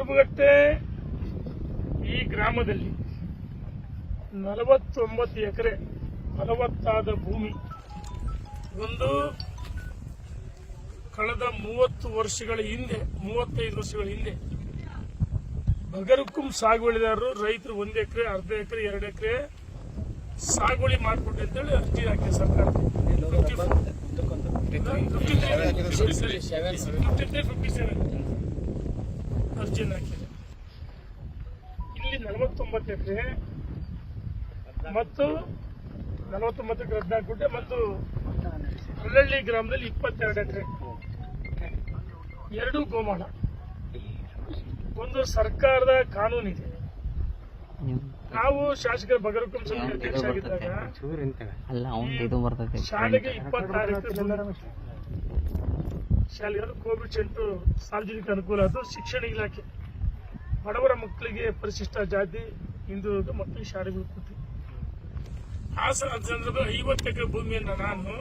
ಹೆಬ್ಬಗಟ್ಟೆ ಈ ಗ್ರಾಮದಲ್ಲಿ 49 ಎಕರೆ ಫಲವತ್ತಾದ ಭೂಮಿ ಒಂದು ಕಳೆದ 30 ವರ್ಷಗಳ ಹಿಂದೆ 35 ವರ್ಷಗಳ ಹಿಂದೆ ಬಗರುಕುಂ ಸಾಗುವಳಿದಾರರು ರೈತರು 1 ಎಕರೆ ಅರ್ಧ ಎಕರೆ 2 ಎಕರೆ ಸಾಗುವಳಿ ಮಾಡಿಕೊಟ್ಟು ಅಂತೇಳಿ ಅರ್ಜಿ ಹಾಕಿ ಸರ್ಕಾರ 57 ಅರ್ಜಿಯನ್ನು ಹಾಕಿದೆ. ಇಲ್ಲಿ 49 ಎಕರೆ ಮತ್ತು 49 ಎಕರೆ 14 ಗುಂಟೆ ಮತ್ತು ಹಳ್ಳಹಳ್ಳಿ ಗ್ರಾಮದಲ್ಲಿ 22 ಎಕರೆ, 2 ಗೋಮಾಳ. ಒಂದು ಸರ್ಕಾರದ ಕಾನೂನಿದೆ. ನಾವು ಶಾಸಕರ ಬಗರುಕುಂ ಸಮಿತಿ ಅಧ್ಯಕ್ಷ ಆಗಿದ್ದಾಗ ಶಾಲೆಗೆ 26 ಎಕರೆ ಶಾಲೆ ಕೋವಿಡ್ ಸೆಂಟರ್ ಸಾರ್ವಜನಿಕ ಅನುಕೂಲ ಅದು. ಶಿಕ್ಷಣ ಇಲಾಖೆ ಬಡವರ ಮಕ್ಕಳಿಗೆ ಪರಿಶಿಷ್ಟ ಜಾತಿ ಹಿಂದುಳಿದ ಮಕ್ಕಳಿಗೆ ಶಾಲೆಗಳು ಕೊಟ್ಟು ಆ ಸಂದರ್ಭದಲ್ಲಿ 50 ಎಕರೆ ಭೂಮಿಯನ್ನು ನಾನು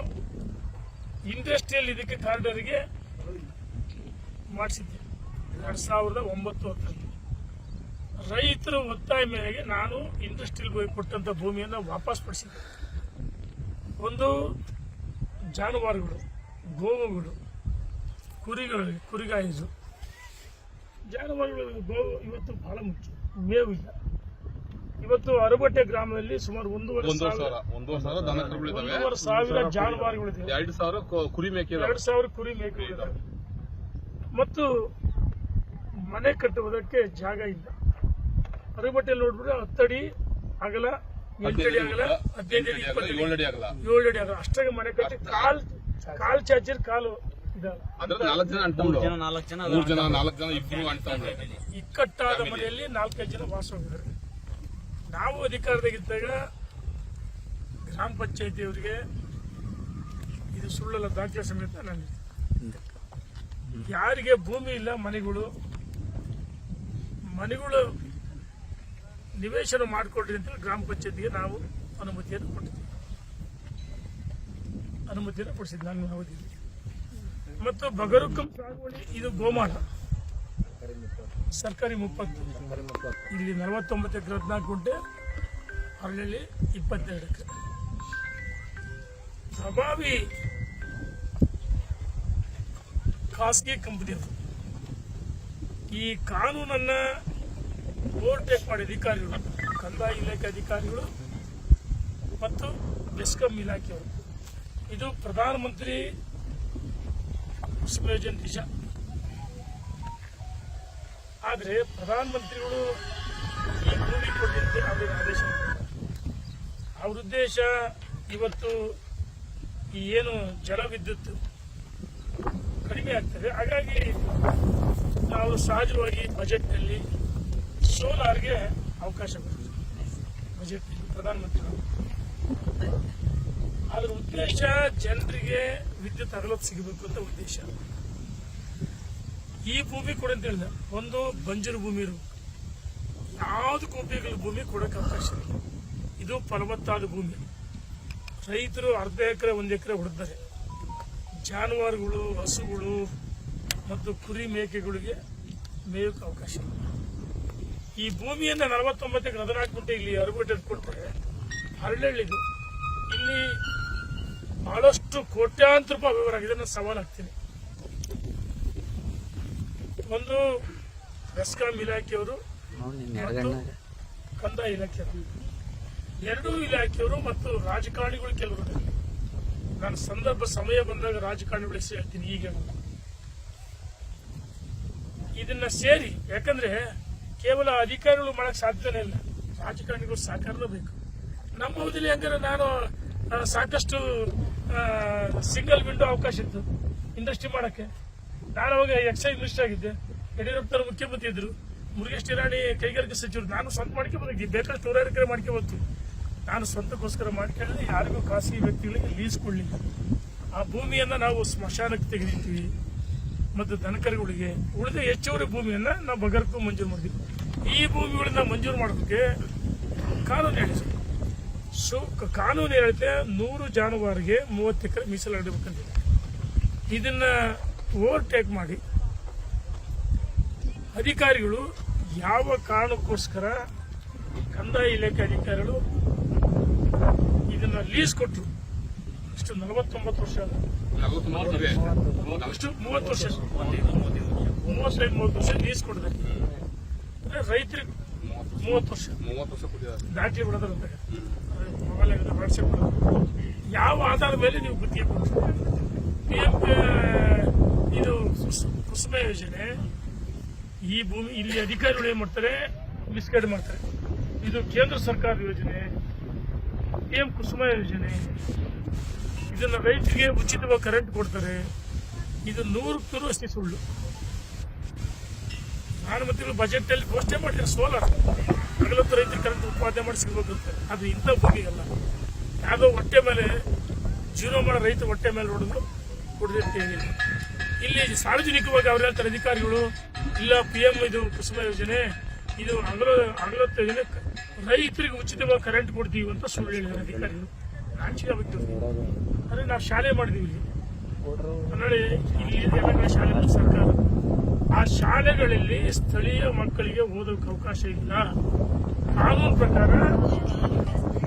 ಇಂಡಸ್ಟ್ರಿಯಲ್ ಇದಕ್ಕೆ ಕಾರಿಡಾರ್ಗೆ ಮಾಡಿಸಿದ್ದೆ 2009-10. ರೈತರ ಒತ್ತಾಯ ಮೇರೆಗೆ ನಾನು ಇಂಡಸ್ಟ್ರಿಯಲ್ ಹೋಗಿ ಕೊಟ್ಟಂತ ಭೂಮಿಯನ್ನು ವಾಪಸ್ ಪಡಿಸಿದ್ದೆ. ಒಂದು ಜಾನುವಾರುಗಳು, ಗೋವುಗಳು, ಕುರಿಗಾಯಿಸು ಜಾನುವಾರುಗಳು ಗೋವು ಇವತ್ತು ಬಹಳ ಮುಖ್ಯ. ಮೇವು ಇಲ್ಲ. ಇವತ್ತು ಅರಬಟ್ಟೆ ಗ್ರಾಮದಲ್ಲಿ ಸುಮಾರು 1,500 ಜಾನುವಾರುಗಳಿದೆ, 2,000 ಕುರಿ ಮೇಕೆಗಳಿದ್ದಾವೆ ಮತ್ತು ಮನೆ ಕಟ್ಟುವುದಕ್ಕೆ ಜಾಗ ಇಲ್ಲ. ಅರಬಟ್ಟೆಯಲ್ಲಿ ನೋಡ್ಬಿಟ್ರೆ 10 ಅಡಿ ಅಗಲ, 8 ಅಡಿ ಅಗಲ, 15 ಅಡಿ, 7 ಅಡಿ ಅಗಲ ಅಷ್ಟಾಗಿ ಮನೆ ಕಟ್ಟಿ ಕಾಲ್ ಚಾಚಿರ್ ಕಾಲು ಇಕ್ಕಟ್ಟಾದ ಮನೆಯಲ್ಲಿ 4-5 ಜನ ವಾಸವಾಗಿದ್ದಾರೆ. ನಾವು ಅಧಿಕಾರದಾಗಿದ್ದಾಗ ಗ್ರಾಮ ಪಂಚಾಯತಿಯವರಿಗೆ ಇದು ಸುಳ್ಳಲ್ಲ, ದಾಖಲೆ ಸಮೇತ ನಾನು ಯಾರಿಗೆ ಭೂಮಿ ಇಲ್ಲ ಮನೆಗಳು ನಿವೇಶನ ಮಾಡಿಕೊಡ್ರಿ ಅಂತ ಗ್ರಾಮ ಪಂಚಾಯತಿಗೆ ನಾವು ಅನುಮತಿಯನ್ನು ಕೊಡಿಸಿದ್ವಿ ನಾನು ಅವಧಿಯಲ್ಲಿ. ಮತ್ತು ಬಗರುಕುಂ ಸಾಗುವಳಿ ಇದು ಗೋಮಾಳ ಸರ್ಕಾರಿ 30 ಇಲ್ಲಿ 49 ಎಕರೆ 14 ಗುಂಟೆ, ಹಳ್ಳಿಯಲ್ಲಿ 22 ಎಕರೆ. ಪ್ರಭಾವಿ ಖಾಸಗಿ ಕಂಪನಿ ಅದು. ಈ ಕಾನೂನನ್ನ ಓವರ್ಟೇಕ್ ಮಾಡಿ ಅಧಿಕಾರಿಗಳು, ಕಂದಾಯ ಇಲಾಖೆ ಅಧಿಕಾರಿಗಳು ಮತ್ತು ಬೆಸ್ಕಾಂ ಇಲಾಖೆಯವರು, ಇದು ಪ್ರಧಾನಮಂತ್ರಿ ಯೋಜನೆ ನಿಜ. ಆದರೆ ಪ್ರಧಾನಮಂತ್ರಿಗಳು ಈ ಭೂಮಿ ಕೊಡಲಿಕ್ಕೆ ಅವರಿಗೆ ಆದೇಶ ಮಾಡಿದ್ದಾರೆ. ಅವ್ರ ಉದ್ದೇಶ ಇವತ್ತು ಈ ಏನು ಜಲ ವಿದ್ಯುತ್ ಕಡಿಮೆ ಆಗ್ತದೆ, ಹಾಗಾಗಿ ನಾವು ಸಹಜವಾಗಿ ಬಜೆಟ್ನಲ್ಲಿ ಸೋಲಾರ್ಗೆ ಅವಕಾಶ ಕೊಡ್ತೀವಿ. ಬಜೆಟ್ನಲ್ಲಿ ಪ್ರಧಾನಮಂತ್ರಿಗಳು ಅದರ ಉದ್ದೇಶ ಜನರಿಗೆ ವಿದ್ಯುತ್ ಅಗಲತ್ತು ಸಿಗಬೇಕು ಅಂತ ಉದ್ದೇಶ. ಈ ಭೂಮಿ ಕೊಡ ಅಂತ ಹೇಳಿದ ಒಂದು ಬಂಜರು ಭೂಮಿ ಇರಬೇಕು, ಯಾವುದಕ್ಕೂ ಉಪಯೋಗ ಭೂಮಿ ಕೊಡಕ್ಕೆ ಅವಕಾಶ ಇಲ್ಲ. ಇದು ಫಲವತ್ತಾದ ಭೂಮಿ. ರೈತರು ಅರ್ಧ ಎಕರೆ 1 ಎಕರೆ ಹೊಡೆದರೆ ಜಾನುವಾರುಗಳು, ಹಸುಗಳು ಮತ್ತು ಕುರಿ ಮೇಕೆಗಳಿಗೆ ಮೇಯಕ್ಕೆ ಅವಕಾಶ ಇಲ್ಲ. ಈ ಭೂಮಿಯನ್ನು 49 ಎಕರೆ 14 ಗುಂಟೆ ಇಲ್ಲಿ ಅರಬಟ್ಟೆ ಕೊಟ್ಟರೆ ಹರಳಹಳ್ಳಿದು ಇಲ್ಲಿ ಬಹಳಷ್ಟು ಕೋಟ್ಯಾಂತರ ರೂಪಾಯಿ ವ್ಯವಹಾರ ಆಗಿದೆ. ನಾನು ಸವಾಲು ಹಾಕ್ತೀನಿ. ಒಂದು ಬೆಸ್ಕಾಂ ಇಲಾಖೆಯವರು ಮತ್ತು ಕಂದಾಯ ಇಲಾಖೆಯವರು, 2 ಇಲಾಖೆಯವರು ಮತ್ತು ರಾಜಕಾರಣಿಗಳು ಕೆಲವರು. ನಾನು ಸಮಯ ಬಂದಾಗ ರಾಜಕಾರಣಿಗಳು ಹೇಳ್ತೀನಿ. ಈಗ ಇದನ್ನ ಸೇರಿ, ಯಾಕಂದ್ರೆ ಕೇವಲ ಅಧಿಕಾರಿಗಳು ಮಾಡಕ್ ಸಾಧ್ಯನೇ ಇಲ್ಲ, ರಾಜಕಾರಣಿಗಳು ಸಹಕಾರನೂ ಬೇಕು. ನಮ್ಮ ಅವಧಿಯಲ್ಲಿ ಹಂಗಾರೆ ನಾನು ಸಾಕಷ್ಟು ಸಿಂಗಲ್ ವಿಂಡೋ ಅವಕಾಶ ಇತ್ತು ಇಂಡಸ್ಟ್ರಿ ಮಾಡಕ್ಕೆ. ನಾನು ಅವಾಗ ಎಕ್ಸೈಸ್ ಮಿನಿಸ್ಟರ್ ಆಗಿದ್ದೆ, ಯಡಿಯೂರಪ್ಪನವರು ಮುಖ್ಯಮಂತ್ರಿ ಇದ್ರು, ಮುರುಗೇಶ್ ನಿರಾಣಿ ಕೈಗಾರಿಕಾ ಸಚಿವರು. ನಾನು ಸ್ವಂತ ಮಾಡ್ಕೊಂಡ್ಬಂದಿದ್ದೆ, ಬೇಕಾದ್ರೆ 100 ಎಕರೆ ಮಾಡ್ಕೊಬಂತು. ನಾನು ಸ್ವಂತಕ್ಕೋಸ್ಕರ ಮಾಡ್ಕೊಳ್ಳಿ, ಯಾರಿಗೂ ಖಾಸಗಿ ವ್ಯಕ್ತಿಗಳಿಗೆ ಲೀಸ್ ಕೊಡ್ಲಿಲ್ಲ. ಆ ಭೂಮಿಯನ್ನ ನಾವು ಸ್ಮಶಾನಕ್ಕೆ ತೆಗೆದಿರ್ತೀವಿ ಮತ್ತು ದನಕರುಗಳಿಗೆ. ಉಳಿದ ಹೆಚ್ಚುವರಿ ಭೂಮಿಯನ್ನ ನಾವು ಬಗರ್ಕು ಮಂಜೂರು ಮಾಡಿದ್ವಿ. ಈ ಭೂಮಿಗಳನ್ನ ಮಂಜೂರು ಮಾಡೋದಕ್ಕೆ ಕಾನೂನು ಹೇಳಿದ್ರು. ಕಾನೂನು ಹೇಳುತ್ತೆ 100 ಜಾನುವಾರಿಗೆ 30 ಎಕರೆ ಮೀಸಲಾಡಬೇಕಂತಿದೆ. ಇದನ್ನ ಓವರ್ಟೇಕ್ ಮಾಡಿ ಅಧಿಕಾರಿಗಳು ಯಾವ ಕಾರಣಕ್ಕೋಸ್ಕರ ಕಂದಾಯ ಇಲಾಖೆ ಅಧಿಕಾರಿಗಳು ಇದನ್ನ ಲೀಸ್ ಕೊಟ್ಟರು. ಇಷ್ಟು 49 ವರ್ಷ ಅಲ್ಲ, ಅಷ್ಟು 30 ವರ್ಷ 35-30 ವರ್ಷ ಲೀಸ್ ಕೊಡಿದೆ. ರೈತರಿಗೆ 30 ವರ್ಷ ದಾಟಿ ಬಿಡೋದ್ರಂತ ಮೊಬೈಲ್ ವಾಟ್ಸಪ್ ಯಾವ ಆಧಾರದ ಮೇಲೆ ನೀವು ಗುತ್ತಿಗೆ ಕೊಡ್ತೀರಿ? PM ಇದು ಕುಸುಮ ಯೋಜನೆ, ಈ ಭೂಮಿ ಇಲ್ಲಿ ಅಧಿಕಾರಿಗಳು ಏನ್ ಮಾಡ್ತಾರೆ, ಮಿಸ್ಗೈಡ್ ಮಾಡ್ತಾರೆ. ಇದು ಕೇಂದ್ರ ಸರ್ಕಾರದ ಯೋಜನೆ, PM ಕುಸುಮ ಯೋಜನೆ. ಇದನ್ನ ರೈತರಿಗೆ ಉಚಿತವಾಗಿ ಕರೆಂಟ್ ಕೊಡ್ತಾರೆ. ಇದು 100% ಅಷ್ಟೇ ಸುಳ್ಳು. ಪ್ರಧಾನಮಂತ್ರಿಗಳು ಬಜೆಟ್ ಅಲ್ಲಿ ಘೋಷಣೆ ಮಾಡಿದ್ದಾರೆ ಸೋಲಾರ್ ಹಗಲೊತ್ತು ರೈತರಿಗೆ ಕರೆಂಟ್ ಉತ್ಪಾದನೆ ಮಾಡಿ ಸಿಗಬೇಕು ಅಂತ. ಅದು ಇಂಥ ಭೂಮಿಗಲ್ಲ. ಯಾವುದೋ ಹೊಟ್ಟೆ ಮೇಲೆ ಜೀವನ ಮಾಡೋ ರೈತ ಹೊಟ್ಟೆ ಮೇಲೆ ಹೊಡೆದು ಕೊಡದಿರ್ತೇವೆ. ಇಲ್ಲಿ ಸಾರ್ವಜನಿಕವಾಗಿ ಅವ್ರು ಹೇಳ್ತಾರೆ ಅಧಿಕಾರಿಗಳು, ಇಲ್ಲ PM ಇದು ಕುಸುಮ ಯೋಜನೆ, ಇದು ಹಗಲೊತ್ತು ಯೋಜನೆ, ರೈತರಿಗೆ ಉಚಿತವಾಗಿ ಕರೆಂಟ್ ಕೊಡ್ತೀವಿ ಅಂತ ಸುಳ್ಳು ಹೇಳಿದ್ದಾರೆ ಅಧಿಕಾರಿಗಳು. ನಾಚಿಕೆ ಆಗುತ್ತೆ. ಅಂದ್ರೆ ನಾವು ಶಾಲೆ ಮಾಡಿದೀವಿ ನೋಡಿ, ಇಲ್ಲಿ ಎಲ್ಲ ಶಾಲೆ ಸರ್ಕಾರ, ಆ ಶಾಲೆಗಳಲ್ಲಿ ಸ್ಥಳೀಯ ಮಕ್ಕಳಿಗೆ ಓದೋಕೆ ಅವಕಾಶ ಇಲ್ಲ. ಕಾನೂನು ಪ್ರಕಾರ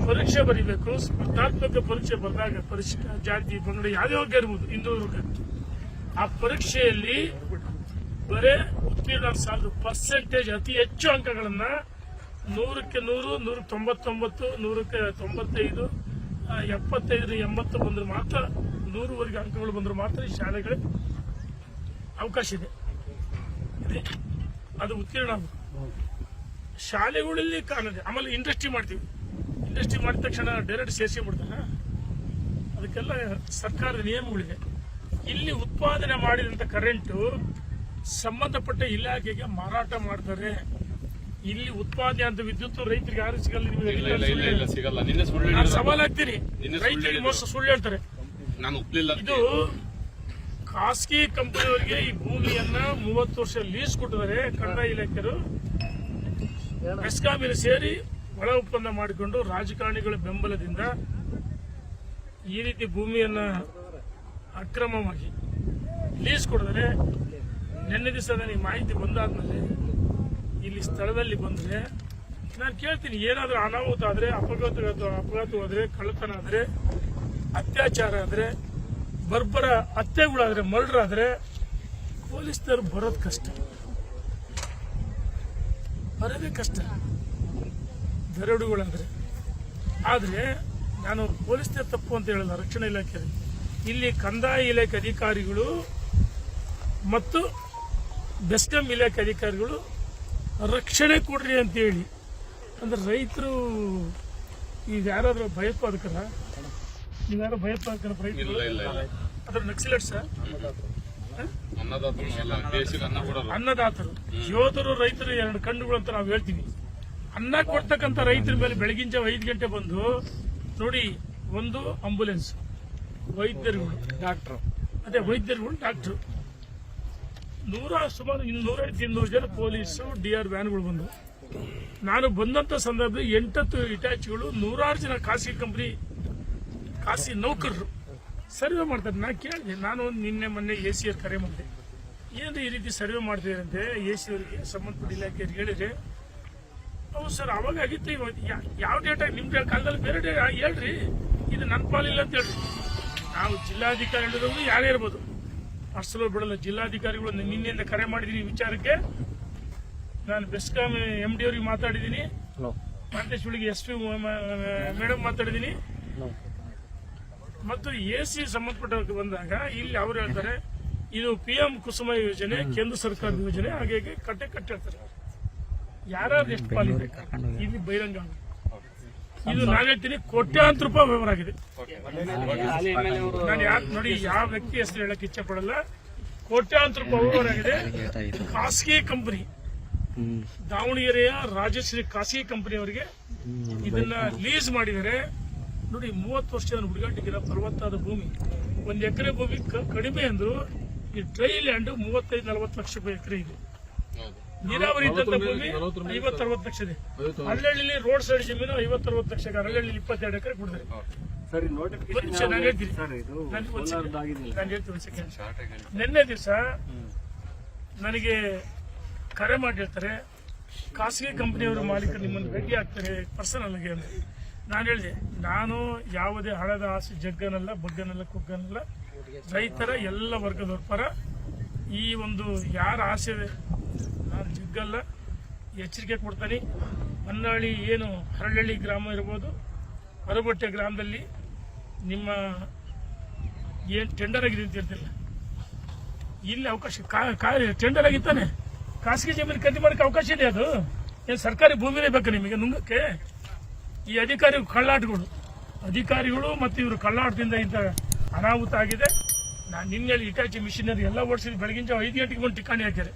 ಪರೀಕ್ಷೆ ಬರೀಬೇಕು. ಸ್ಪರ್ಧಾತ್ಮಕ ಪರೀಕ್ಷೆ ಬರೆದಾಗ ಪರಿಶಿಷ್ಟ ಜಾತಿ ಪಂಗಡ ಯಾವುದೇ ವರ್ಗ ಇರ್ಬೋದು, ಹಿಂದೂ ವರ್ಗ, ಆ ಪರೀಕ್ಷೆಯಲ್ಲಿ ಬರೇ ಉತ್ತೀರ್ಣ ಸಾಲದು. ಪರ್ಸೆಂಟೇಜ್ ಅತಿ ಹೆಚ್ಚು ಅಂಕಗಳನ್ನ 100ಕ್ಕೆ 100, 199, 100ಕ್ಕೆ 95, 75, 80 ಬಂದ್ರೆ ಮಾತ್ರ, 100ವರೆಗೆ ಅಂಕಗಳು ಬಂದ್ರೆ ಮಾತ್ರ ಈ ಶಾಲೆಗಳಿಗೆ ಅವಕಾಶ ಇದೆ. ಅದು ಉತ್ತೀರ್ಣ ಆಗಬೇಕು. ಶಾಲೆಗಳಲ್ಲಿ ಕಾಣದೆ. ಆಮೇಲೆ ಇಂಡಸ್ಟ್ರಿ ಮಾಡ್ತೀವಿ. ಇಂಡಸ್ಟ್ರಿ ಮಾಡಿದ ತಕ್ಷಣ ಡೈರೆಕ್ಟ್ ಸೇರಿಸಿ ಬಿಡ್ತಾರೆ. ಅದಕ್ಕೆಲ್ಲ ಸರ್ಕಾರದ ನಿಯಮಗಳಿದೆ. ಇಲ್ಲಿ ಉತ್ಪಾದನೆ ಮಾಡಿದಂತ ಕರೆಂಟು ಸಂಬಂಧಪಟ್ಟ ಇಲಾಖೆಗೆ ಮಾರಾಟ ಮಾಡ್ತಾರೆ. ಇಲ್ಲಿ ಉತ್ಪಾದನೆ ಅಂತ ವಿದ್ಯುತ್ ರೈತರಿಗೆ ಯಾರು ಸಿಗಲ್ಲ. ಸವಾಲಾಗ್ತೀನಿ, ರೈತರಿಗೆ ಮೋಸ ಸುಳ್ಳು ಹೇಳ್ತಾರೆ. ಇದು ಖಾಸಗಿ ಕಂಪನಿಯವರಿಗೆ ಈ ಭೂಮಿಯನ್ನ 30 ವರ್ಷ ಲೀಸ್ ಕೊಟ್ಟಿದ್ದಾರೆ ಕಂದಾಯ ಇಲಾಖೆಯರು. ಬೆಸ್ಕಾಮಿನ ಸೇರಿ ಒಳ ಒಪ್ಪಂದ ಮಾಡಿಕೊಂಡು ರಾಜಕಾರಣಿಗಳ ಬೆಂಬಲದಿಂದ ಈ ರೀತಿ ಭೂಮಿಯನ್ನ ಅಕ್ರಮವಾಗಿ ಲೀಸ್ ಕೊಡಿದರೆ, ನಿನ್ನೆ ದಿವಸ ನನಗೆ ಮಾಹಿತಿ ಬಂದಾದ್ಮೇಲೆ ಇಲ್ಲಿ ಸ್ಥಳದಲ್ಲಿ ಬಂದ್ರೆ ನಾನು ಕೇಳ್ತೀನಿ, ಏನಾದರೂ ಅನಾಹುತ ಆದರೆ, ಅಪಘಾತವಾದರೆ, ಕಳ್ಳತನ ಆದರೆ, ಅತ್ಯಾಚಾರ ಆದರೆ, ಬರ್ಬರ ಹತ್ಯೆಗಳಾದ್ರೆ, ಮರ್ಡರ್ ಆದ್ರೆ ಪೊಲೀಸ್ನವರು ಬರೋದು ಕಷ್ಟ, ಬರೋದೇ ಕಷ್ಟ. ದರೋಡೆಗಳಾದ್ರೆ. ಆದ್ರೆ ನಾನು ಪೊಲೀಸ್ನವರು ತಪ್ಪು ಅಂತ ಹೇಳಲ್ಲ, ರಕ್ಷಣಾ ಇಲಾಖೆ. ಇಲ್ಲಿ ಕಂದಾಯ ಇಲಾಖೆ ಅಧಿಕಾರಿಗಳು ಮತ್ತು ಬೆಸ್ಕಾಂ ಇಲಾಖೆ ಅಧಿಕಾರಿಗಳು ರಕ್ಷಣೆ ಕೊಡ್ರಿ ಅಂತ ಹೇಳಿ, ಅಂದ್ರೆ ರೈತರು ಈಗ ಯಾರಾದ್ರೂ ಭಯೋತ್ಪಾದಕರ, ನೀವ್ಯಾರು ಭಯೋತ್ಪಾದಕರ ರೈತರು ಅದ್ರ ನಕ್ಸಲೈಟ್ ಸರ್, ಅನ್ನದಾತರು, ಯೋಧರು, ರೈತರು ಎರಡು ಕಣ್ಣುಗಳು ಅಂತ ನಾವು ಹೇಳ್ತೀವಿ. ಅನ್ನ ಕೊಡ್ತಕ್ಕಂಥ ರೈತರ ಮೇಲೆ ಬೆಳಗಿನ ಜಾವ 5 ಗಂಟೆ ಬಂದು ನೋಡಿ, ಒಂದು ಆಂಬುಲೆನ್ಸ್, ವೈದ್ಯರುಗಳು, ಡಾಕ್ಟರ್, ಅದೇ ವೈದ್ಯರುಗಳು, ಡಾಕ್ಟರ್, ಸುಮಾರು 200-200 ಜನ ಪೊಲೀಸು, DR ವ್ಯಾನ್ಗಳು ಬಂದು. ನಾನು ಬಂದಂತ ಸಂದರ್ಭದಲ್ಲಿ 8 ಇಟಾಚಿಗಳು, 106 ಜನ ಖಾಸಗಿ ಕಂಪನಿ ಖಾಸಗಿ ನೌಕರರು ಸರ್ವೆ ಮಾಡ್ತಾರೆ. ನಾನು ಕೇಳಿದೆ, ನಾನು ನಿನ್ನೆ ಮೊನ್ನೆ AC ಅವ್ರು ಕರೆ ಮಾಡಿದೆ, ಏನು ಈ ರೀತಿ ಸರ್ವೆ ಮಾಡ್ತಿದ್ರಂತೆ. AC ಅವರಿಗೆ ಸಂಬಂಧಪಟ್ಟ ಇಲಾಖೆಯವ್ರಿಗೆ ಹೇಳಿದ್ರೆ, ಹೌದು ಸರ್ ಅವಾಗ ಆಗಿತ್ತು, ಯಾವ ಡೇಟಾ ನಿಮ್ದು ಕಾಲದಲ್ಲಿ ಬೇರೆ ಡೇಟ್ ಹೇಳ್ರಿ, ಇದು ನನ್ನ ಪಾಲಿಲ್ಲ ಅಂತ ಹೇಳ್ರಿ. ನಾವು ಜಿಲ್ಲಾಧಿಕಾರಿ ಹೇಳಿದ್ರು ಯಾರೇ ಇರ್ಬೋದು, ಅಷ್ಟಲು ಬಿಡಲ್ಲ. ಜಿಲ್ಲಾಧಿಕಾರಿಗಳು ನಿನ್ನೆಯಿಂದ ಕರೆ ಮಾಡಿದ್ದೀನಿ ವಿಚಾರಕ್ಕೆ. ನಾನು ಬೆಸ್ಕಾಂ MD ಅವರಿಗೆ ಮಾತಾಡಿದ್ದೀನಿ, ಮಾಂತೇಶ್ವಳಿಗೆ SP ಮೇಡಮ್ ಮಾತಾಡಿದ್ದೀನಿ, ಮತ್ತು AC ಸಂಬಂಧಪಟ್ಟವರಿಗೆ ಬಂದಾಗ ಇಲ್ಲಿ ಅವ್ರು ಹೇಳ್ತಾರೆ ಇದು PM ಕುಸುಮ ಯೋಜನೆ, ಕೇಂದ್ರ ಸರ್ಕಾರದ ಯೋಜನೆ, ಹಾಗೆ ಕಟ್ಟೆ ಹೇಳ್ತಾರೆ. ಯಾರು ಎಷ್ಟು ಪಾಲಿದೆ ಇಲ್ಲಿ ಬಹಿರಂಗ. ಇದು ನಾನು ಹೇಳ್ತೀನಿ, ಕೋಟ್ಯಾಂತರ ರೂಪಾಯಿ ವ್ಯವಹಾರ ಆಗಿದೆ. ನಾನು ನೋಡಿ ಯಾವ ವ್ಯಕ್ತಿ ಹೆಸರು ಹೇಳಕ್ ಇಚ್ಛೆ ಪಡಲ್ಲ. ಕೋಟ್ಯಾಂತರ ರೂಪಾಯಿ ವ್ಯವಹಾರ ಆಗಿದೆ. ಖಾಸಗಿ ಕಂಪನಿ, ದಾವಣಗೆರೆಯ ರಾಜಶ್ರೀ ಖಾಸಗಿ ಕಂಪನಿಯವರಿಗೆ ಇದನ್ನ ಲೀಸ್ ಮಾಡಿದರೆ. ನೋಡಿ 30 ವರ್ಷದ ಹುಡುಗಾಟಿಗಿರ ಫಲವತ್ತಾದ ಭೂಮಿ, 1 ಎಕರೆ ಭೂಮಿ ಕಡಿಮೆ ಅಂದ್ರು ಈ ಟ್ರೈ ಲ್ಯಾಂಡ್ 35-40 ಲಕ್ಷ ರೂಪಾಯಿ ಎಕರೆ ಇದೆ. ನೀರಾವರಿ ಇದ್ದಂತ ಭೂಮಿ 50-60 ಲಕ್ಷ ಇದೆ. ಹಳ್ಳಿ ರೋಡ್ ಸೈಡ್ ಜಮೀನು 50-60 ಲಕ್ಷ, ಹಳ್ಳಿ 22 ಎಕರೆ ಕೊಡ್ತಾರೆ. ನಾನು ಹೇಳ್ತೀನಿ ಒಂದು ಸೆಕೆಂಡ್. ನಿನ್ನೆ ದಿವಸ ನನಗೆ ಕರೆ ಮಾಡಿರ್ತಾರೆ, ಖಾಸಗಿ ಕಂಪನಿಯವರ ಮಾಲೀಕರು ನಿಮ್ಮನ್ನು ಭೇಟಿ ಆಗ್ತಾರೆ ಪರ್ಸನಲ್ ಆಗಿ ಅಂತ. ನಾನು ಹೇಳಿದೆ, ನಾನು ಯಾವುದೇ ಹಣದ ಆಸೆ ಜಗ್ಗನಲ್ಲ, ಬಗ್ಗನಲ್ಲ, ಕುಗ್ಗನಲ್ಲ, ರೈತರ ಎಲ್ಲ ವರ್ಗದವ್ರ ಪರ. ಈ ಒಂದು ಯಾರ ಆಸೆ ನಾನು ಜಗ್ಗಲ್ಲ, ಎಚ್ಚರಿಕೆ ಕೊಡ್ತೀನಿ. ಹೊನ್ನಾಳಿ ಏನು ಹರಳಹಳ್ಳಿ ಗ್ರಾಮ ಇರ್ಬೋದು, ಅರಬಟ್ಟೆ ಗ್ರಾಮದಲ್ಲಿ ನಿಮ್ಮ ಏನು ಟೆಂಡರ್ ಆಗಿದೆ ಅಂತ ಹೇಳ್ತಿಲ್ಲ, ಇಲ್ಲಿ ಅವಕಾಶ ಟೆಂಡರ್ ಆಗಿತ್ತಾನೆ, ಖಾಸಗಿ ಜಮೀನು ಖರೀದಿ ಮಾಡೋಕ್ಕೆ ಅವಕಾಶ ಇದೆ. ಅದು ಏನು ಸರ್ಕಾರಿ ಭೂಮಿನೇ ಬೇಕು ನಿಮಗೆ ನುಂಗಕ್ಕೆ? ಈ ಅಧಿಕಾರಿಗಳು ಮತ್ತು ಇವರು ಕಳ್ಳಾಟದಿಂದ ಇಂಥ ಅನಾಹುತ ಆಗಿದೆ. ನಾನು ನಿನ್ನೆ ಇಟಾಚಿ ಮಿಷಿನರಿ ಎಲ್ಲ ಓಡಿಸಿದ್ದು ಬೆಳಗಿನ ಜಾವ 5 ಗಂಟೆಗೆ ಒಂದು ಠಿಕಾಣಿ ಹಾಕಿದೆ.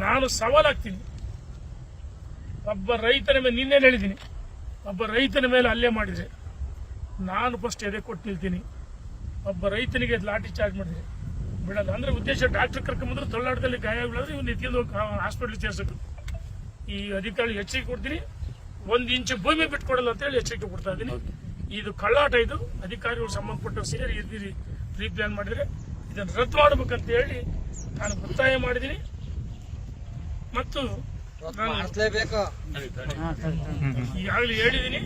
ನಾನು ಸವಾಲಾಗ್ತೀನಿ, ಒಬ್ಬ ರೈತನ ಮೇಲೆ ನಿನ್ನೆ ಹೇಳಿದ್ದೀನಿ, ಒಬ್ಬ ರೈತನ ಮೇಲೆ ಹಲ್ಲೆ ಮಾಡಿದರೆ ನಾನು ಫಸ್ಟ್ ಎದೆ ಕೊಟ್ಟು ನಿಲ್ತೀನಿ. ಒಬ್ಬ ರೈತನಿಗೆ ಲಾಠಿ ಚಾರ್ಜ್ ಮಾಡಿದ್ರೆ ಬಿಡಲ್ಲ. ಅಂದ್ರೆ ಉದ್ದೇಶ ಡಾಕ್ಟರ್ ಕರ್ಕೊಂಬಂದ್ರೆ ತೊಳ್ಳಾಟದಲ್ಲಿ ಗಾಯ ಆಗಿಬಿಡೋದ್ರೆ ಇವ್ನು ಎತ್ಕೊಂಡು ಹೋಗಿ ಹಾಸ್ಪಿಟ್ಲಿಗೆ ಸೇರ್ಸಬೇಕು. ಈ ಅಧಿಕಾರಿ ಎಚ್ಚರಿಕೆ ಕೊಡ್ತೀನಿ, 1 ಇಂಚು ಭೂಮಿ ಬಿಟ್ಕೊಡಲ್ಲ ಅಂತೇಳಿ ಎಚ್ಚರಿಕೆ ಕೊಡ್ತಾ ಇದ್ದೀನಿ. ಇದು ಕಳ್ಳಾಟ, ಇದು ಅಧಿಕಾರಿಗಳು ಸಂಬಂಧಪಟ್ಟ ಸೇರಿ ಇದ್ದೀರಿ ರೀಪ್ಲಾನ್ ಮಾಡಿದರೆ ಇದನ್ನು ರದ್ದು ಮಾಡಬೇಕಂತ ಹೇಳಿ ನಾನು ಒತ್ತಾಯ ಮಾಡಿದ್ದೀನಿ. ಮತ್ತು ನಾನು ಈಗಾಗಲೇ ಹೇಳಿದ್ದೀನಿ,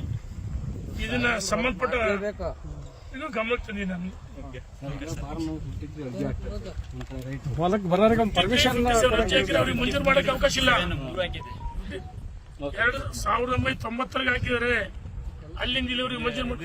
ಇದನ್ನ ಸಂಬಂಧಪಟ್ಟ ಇದು ಗಮನಕ್ಕೆ ತಂದಿದ್ದೀನಿ. ನಾನು ಅವ್ರಿಗೆ ಮಂಜೂರು ಮಾಡಕ್ಕೆ ಅವಕಾಶ ಇಲ್ಲ. 1990 ಹಾಕಿದ್ದಾರೆ, ಅಲ್ಲಿಂದ ಇಲ್ಲಿವರೆಗೆ ಮಂಜೂರು ಮಾಡಿ